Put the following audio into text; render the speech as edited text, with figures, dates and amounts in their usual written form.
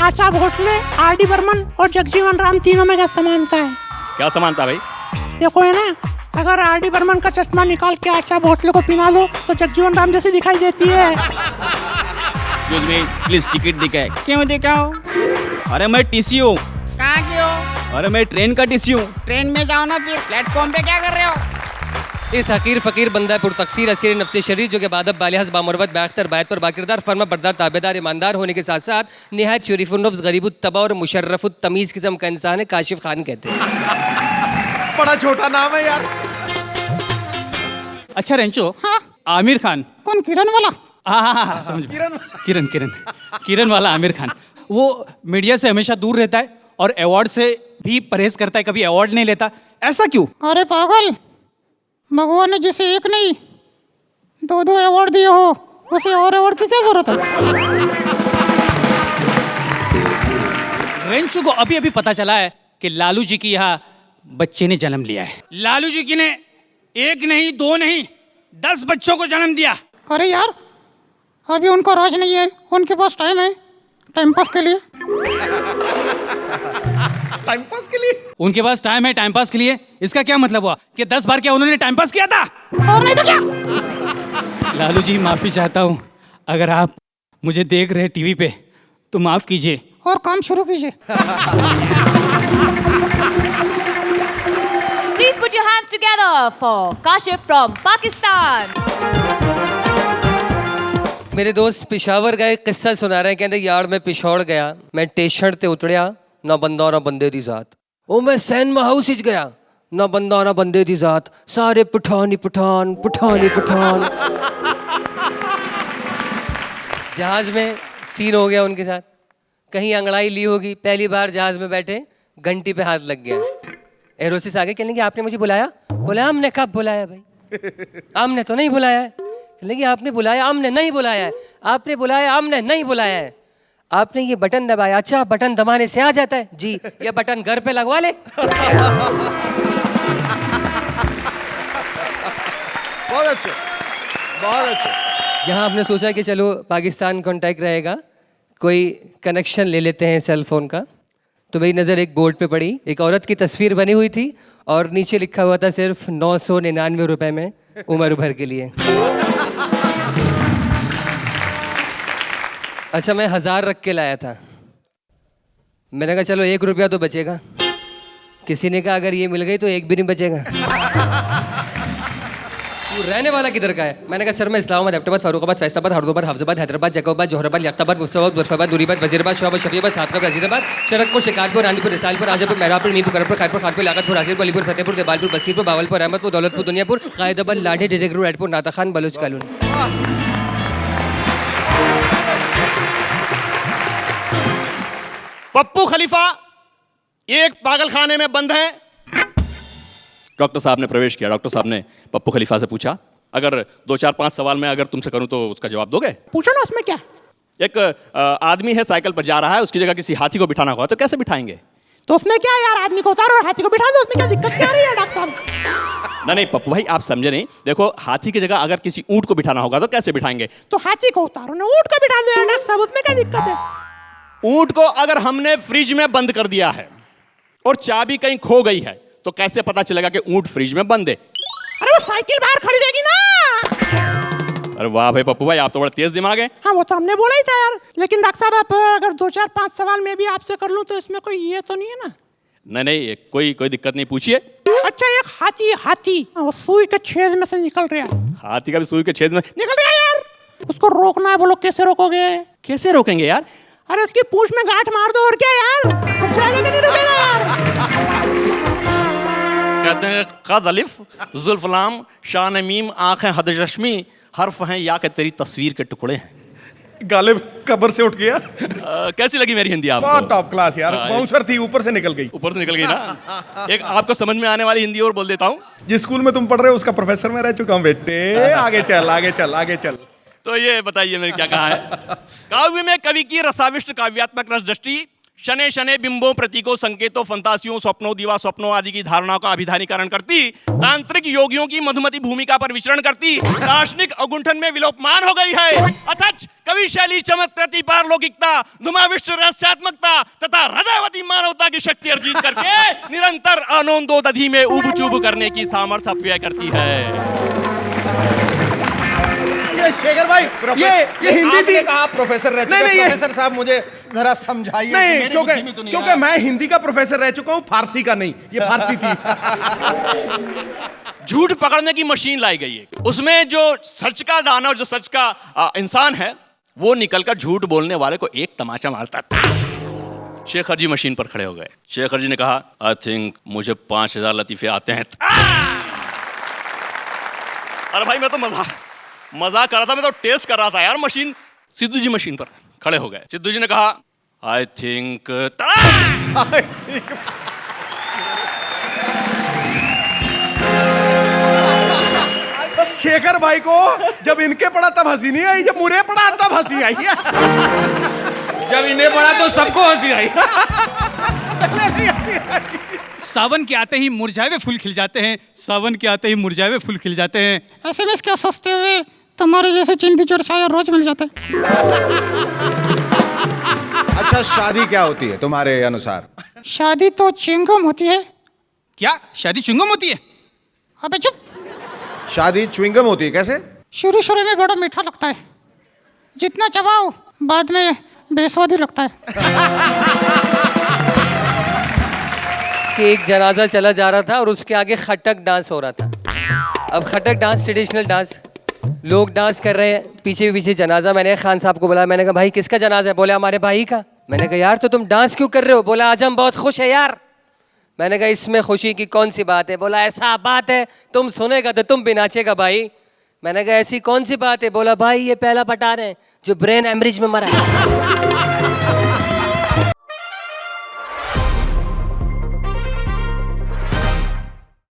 Asha Bhosle, RD. Burman और जगजीवन राम तीनों में क्या समानता है? क्या समानता भाई? देखो है ना, अगर आर.डी. बर्मन का चश्मा निकाल के आशा भोसले को पिना दो तो जगजीवन राम जैसी दिखाई देती है। एक्सक्यूज मी, प्लीज टिकट दिखाए। क्यों दिखाओ? अरे मैं टीसी हूँ। कहाँ की हो? अरे मैं ट्रेन का टीसी हूँ। ट्रेन में जाओ ना, फिर प्लेटफॉर्म पे क्या कर रहे हो? इस हकीर फ़कीर बंदा पुरतकसीर असीर नफ्से शरीर जो कि बादब बालिहज बामुरवत बाख्तर बायत पर बाकिरदार फर्मा बरदार ताबेदार ईमानदार होने के साथ साथ निहायत शरीफुन्नफ्स गरीबुत तबा और मुशर्रफुत तमीज़ किस्म का इंसान है, काशिफ खान कहते हैं। बड़ा छोटा नाम है यार। अच्छा रेंचो, हाँ? आमिर खान। कौन, किरण वाला? हाँ समझ किरण किरण वाला आमिर खान, वो मीडिया से हमेशा दूर रहता है और अवार्ड से भी परहेज करता है, कभी अवार्ड नहीं लेता, ऐसा क्यों? अरे पागल, भगवान ने जिसे एक नहीं 2-2 अवार्ड दिए हो, उसे और अवार्ड की क्या जरूरत है? रेंचो को अभी अभी पता चला है कि लालू जी की यहाँ बच्चे ने जन्म लिया है। लालू जी की ने 1 नहीं 2 नहीं 10 बच्चों को जन्म दिया। अरे यार, अभी उनका राज नहीं है, उनके पास टाइम है, टाइम पास के लिए। टाइम पास के लिए? उनके पास टाइम है टाइम पास के लिए, इसका क्या मतलब हुआ कि 10 बार क्या उन्होंने टाइम पास किया था? और नहीं तो क्या? लालू जी माफी चाहता हूँ, अगर आप मुझे देख रहे टीवी पे तो माफ कीजिए और काम शुरू कीजिए। Please put your hands together for Kashif from Pakistan. मेरे दोस्त पिशावर गए, किस्सा सुना रहे हैं, कहते यार मैं पिशौर गया, मैं स्टेशन ते उतरिया, ना बंदा ना बंदे दी जात। ओ मैं सैनमा हाउस इच गया, ना बंदा ना बंदे दी जात, सारे पठान ही पठान, पठान ही पठान। जहाज में सीन हो गया उनके साथ, कहीं अंगड़ाई ली होगी, पहली बार जहाज में बैठे, घंटी पे हाथ लग गया। एरोसिस आगे कहने लगे आपने मुझे बुलाया? बोला हमने कब बुलाया भाई, हमने तो नहीं बुलाया है। कहने लगे आपने बुलाया, हमने नहीं बुलाया है। आपने बुलाया, हमने नहीं बुलाया है। आपने ये बटन दबाया, अच्छा बटन दबाने से आ जाता है? जी, ये बटन घर पे लगवा ले। बहुत अच्छे, बहुत अच्छे। यहाँ आपने सोचा कि चलो पाकिस्तान कांटेक्ट रहेगा, कोई कनेक्शन ले लेते हैं सेल फोन का, तो मेरी नज़र एक बोर्ड पे पड़ी, एक औरत की तस्वीर बनी हुई थी और नीचे लिखा हुआ था सिर्फ 999 रुपए में उम्र भर के लिए। अच्छा मैं 1000 रख के लाया था, मैंने कहा चलो 1 रुपया तो बचेगा। किसी ने कहा अगर ये मिल गई तो 1 भी नहीं बचेगा। तू रहने वाला किधर का है? मैंने कहा सर मैं इस्लामाबाद, एबटाबाद, फारूकाबाद, फैसलाबाद, हरदोबाद, हाफजाबाद, हैदराबाद, जैकोबाद, जोहराबाद, याफ्ताबाद, मुस्तफाबाद, मुजफ्फराबाद, दूरीबाद, वजीराबाद, शोबाद, शफीबाद, सादगाबाद, वजीराबाद, शरकपुर, शिकारपुर, रानीपुर, रिसालपुर, आजमपुर, मेहरापुर, मीरपुर, करपुर, खायपुर, खानपुर, लागतपुर, हाजिरपुर, अलीपुर, फतेहपुर, देवालपुर, बसीरपुर, बावलपुर, अहमदपुर, दौलतपुर, दुनियापुर, कायदाबाद, लाठी, डिरेगरू, एडपुर, नाता खान, बलूच कॉलोनी। पप्पू खलीफा एक पागल खाने में बंद है। डॉक्टर साहब ने प्रवेश किया। डॉक्टर साहब ने पप्पू खलीफा से पूछा, अगर 2 4 5 सवाल मैं अगर तुमसे करूं तो उसका जवाब दोगे? पूछो ना, उसमें क्या? एक आदमी है, साइकिल पर जा रहा है, उसकी जगह किसी हाथी को बिठाना होगा तो कैसे बिठाएंगे? तो उसमें क्या यार, आदमी को उतारो और हाथी को बिठा दो, उसमें क्या दिक्कत क्या आ रही है डॉक्टर साहब? नहीं पप्पू भाई आप समझे नहीं। देखो हाथी की जगह अगर किसी ऊंट को बिठाना होगा तो कैसे बिठाएंगे? तो हाथी को उतारो ना, ऊंट को बिठा दो यार डॉक्टर साहब, उसमें क्या दिक्कत है? ऊंट को अगर हमने फ्रिज में बंद कर दिया है और चाबी कहीं खो गई है तो कैसे पता चलेगा कि ऊंट फ्रिज में बंद है? अरे वो साइकिल बाहर खड़ी रहेगी ना। अरे वाह भाई पप्पू भाई, आप तो बड़ा तेज दिमाग है। हाँ वो तो हमने बोला ही था यार, लेकिन डॉक्टर साहब आप अगर 2 4 5 सवाल मैं भी आपसे कर लूं तो इसमें कोई ये तो नहीं है ना? नहीं कोई दिक्कत नहीं, पूछिए। अच्छा एक हाथी वो सुई के छेद में से निकल रहा है। हाथी का भी सुई के छेद में निकल रहा है यार, उसको रोकना है, बोलो कैसे रोकोगे? कैसे रोकेंगे यार? अरे उसकी पूंछ में गांठ मार दो और क्या यार, रुक जाएगा कि नहीं रुकेगा यार? कहते हैं कद अलिफ जुल्फ लाम शान मीम आंखें हद रश्मी हर्फ हैं या कि तेरी तस्वीर के टुकड़े हैं। गालिब कब्र से उठ गया। कैसी लगी मेरी हिंदी आपको? बहुत टॉप क्लास यार, बाउंसर थी, ऊपर से निकल गई। ऊपर से निकल गई ना। एक आपको समझ में आने वाली हिंदी और बोल देता हूँ। जिस स्कूल में तुम पढ़ रहे हो उसका प्रोफेसर मैं रह चुका हूँ बेटे। आगे चल आगे चल आगे चल। तो ये बताइए मैंने क्या कहा है। काव्य में कवि की रसाविष्ट काव्यात्मक रस दृष्टि शनै शनै बिंबों प्रतीकों संकेतों फंतासियों स्वप्नों दिवा स्वप्नों आदि की धारणाओं का अभिधानीकरण करती, तांत्रिक योगियों की मधुमती भूमिका पर विचरण करती, दार्शनिक अगुंठन में विलोपमान हो गई है। अथच कवि शैली चमत्कृति पारलौकिकता धुमाविष्ट रहस्यात्मकता तथा हृदयवती मानवता की शक्ति अर्जित करके निरंतर आनंदोदधि में उब चूब करने की सामर्थ्य अप्यय करती है। ये शेखर भाई ये हिंदी थी। कहा प्रोफेसर रह चुके हैं। प्रोफेसर साहब मुझे जरा समझाइए। नहीं, क्योंकि मैं हिंदी का प्रोफेसर रह चुका हूँ, फारसी का नहीं। ये फारसी थी। झूठ पकड़ने की मशीन लाई गई है, उसमें जो सच का दानव, जो सच का इंसान है, वो निकलकर झूठ बोलने वाले को एक तमाचा मारता था। शेखर जी मशीन पर खड़े हो गए। शेखर जी ने कहा, आई थिंक मुझे 5000 लतीफे आते हैं। अरे भाई मैं तो मजाक कर रहा था, मैं तो टेस्ट कर रहा था यार मशीन। सिद्धू जी मशीन पर खड़े हो गए। सिद्धू जी ने कहा, आई थिंक शेखर भाई को जब इनके पड़ा तब हंसी नहीं आई, जब मुझे पड़ा तब हंसी आई। जब इन्हें पड़ा तो सबको हंसी आई। सावन के आते ही मुरझाए हुए फूल खिल जाते हैं, सावन के आते ही मुरझाए हुए फूल खिल जाते हैं। एसएमएस क्या सस्ते हुए तुम्हारे जैसे चिंदी चोर शायर रोज मिल जाते हैं। अच्छा, शादी क्या होती है तुम्हारे अनुसार? शादी तो चिंगम होती है। क्या शादी चुंगम होती है? अबे चुप। शादी च्युइंगम होती है कैसे? शुरू शुरू में बड़ा मीठा लगता है, जितना चबाओ बाद में बेस्वादी लगता है। कि एक जनाजा चला जा रहा था और उसके आगे खटक डांस हो रहा था। अब खटक डांस ट्रेडिशनल डांस, लोग डांस कर रहे हैं, पीछे पीछे जनाजा। मैंने खान साहब को बोला, मैंने कहा भाई किसका जनाजा है? बोले हमारे भाई का। मैंने कहा यार तो तुम डांस क्यों कर रहे हो? बोला आज हम बहुत खुश है यार। मैंने कहा इसमें खुशी की कौन सी बात है? बोला ऐसा बात है तुम सुनेगा तो तुम भी नाचेगा भाई। मैंने कहा ऐसी कौन सी बात है? बोला भाई ये पहला पठान है जो ब्रेन एमरिज में मरा है।